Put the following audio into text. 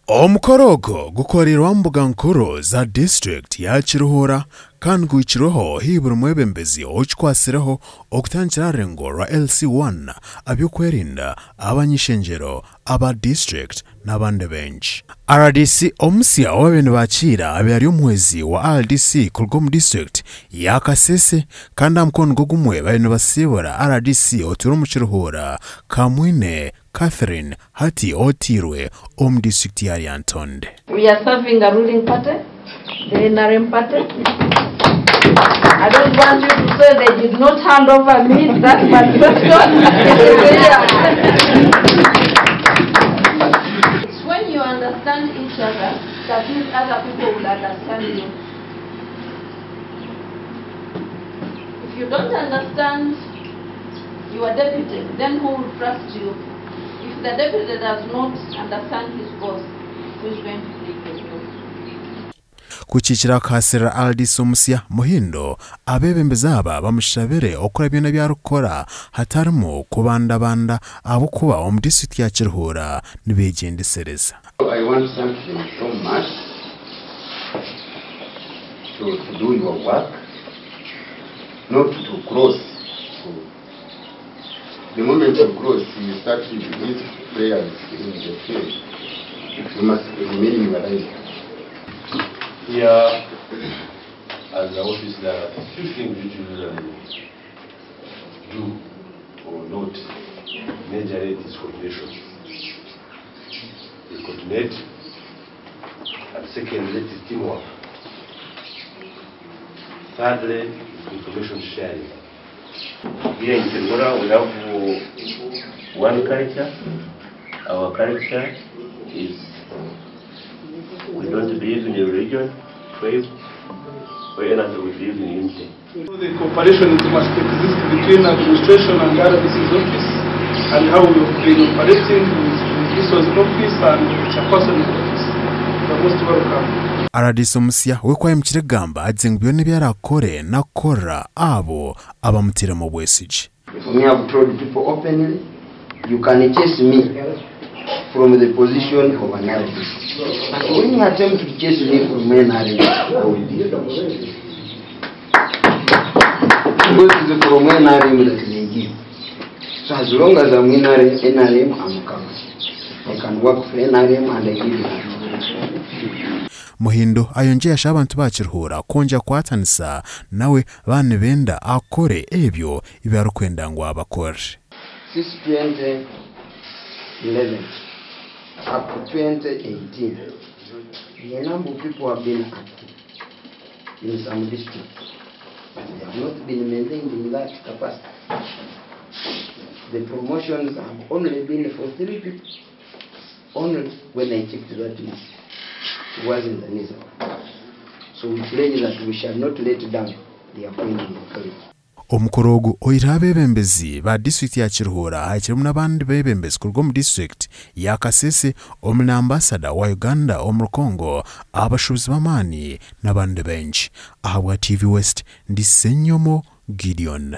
Omukorogo gukorerwa mbuga nkuru za district ya Kiruhura kandi gwikiroho hibura umwebembezi okikwasireho okutangira rengo rwa LC1 abyokwerinda abanyishengero aba district n'abandi benshi. RDC omusya w'abantu bakira abyari umwezi wa RDC kulgo mu district ya Kasese kandi amkono gugumwe abantu basibora RDC oturo mu Kiruhura Kamwine Catherine Hati Otirwe district ya Yantonde. We are serving a ruling party, the NRM party. I don't want you to say they did not hand over me that manifesto. It's when you understand each other that these other people will understand you. If you don't understand your deputy, then who will trust you? If the deputy does not understand his boss, who is going to take his boss? Kuchikira kasira Aldis omusya Muhindo abebembeza aba bamushabere okora byona byarukora hatarimo kubandabanda abo kuba mu district ya Kiruhura nibegendesereza. I want something so much to do your work, not to cross. The moment you cross, you start with these prayers in the field. You must remain in your life. Here, as the office, there are a few things which you usually do or not. Majorly, it is coordination. You coordinate, and secondly, it is teamwork. Thirdly, it's information sharing. Here in Kiruhura, we have one culture. Our culture is we don't believe in a religion, faith, or anything. We believe in unity. The cooperation must exist between administration and RDC's office, and how we have been operating with this was in office and chairperson in office. You are most welcome. RDC omusya wekwaye mukiragamba azenga byone byarakore nakora abo abamutira mu bwesiji. We have told people openly, you can chase me from the position of an RDC. And when you attempt to chase me from an RDC, I will be finished. Because it's from NRM that they give. So as long as I'm in NRM, I'm coming. I can work for NRM and I give it. Muhindo ayongeye asha abantu ba Kiruhura konja kwatanisa nawe bane benda akore ebyo ibyarukwenda ngo abakore. Since 2011 up to 2018, the number of people have been active in some districts, but they have not been maintained in that capacity. The promotions have only been for 3 people. Only when I checked that list, it wasn't the Nizam. So we pledge that we shall not let down the appointing authority. Omukorogo oirabe bembezi ba district ya Kiruhura hakirimu nabandi bebembezi kurwo mu district ya Kasese omuna ambassador wa Uganda mu Kongo abashubizi bamani nabandi benshi ahabwa TV West ndi Senyomo Gideon.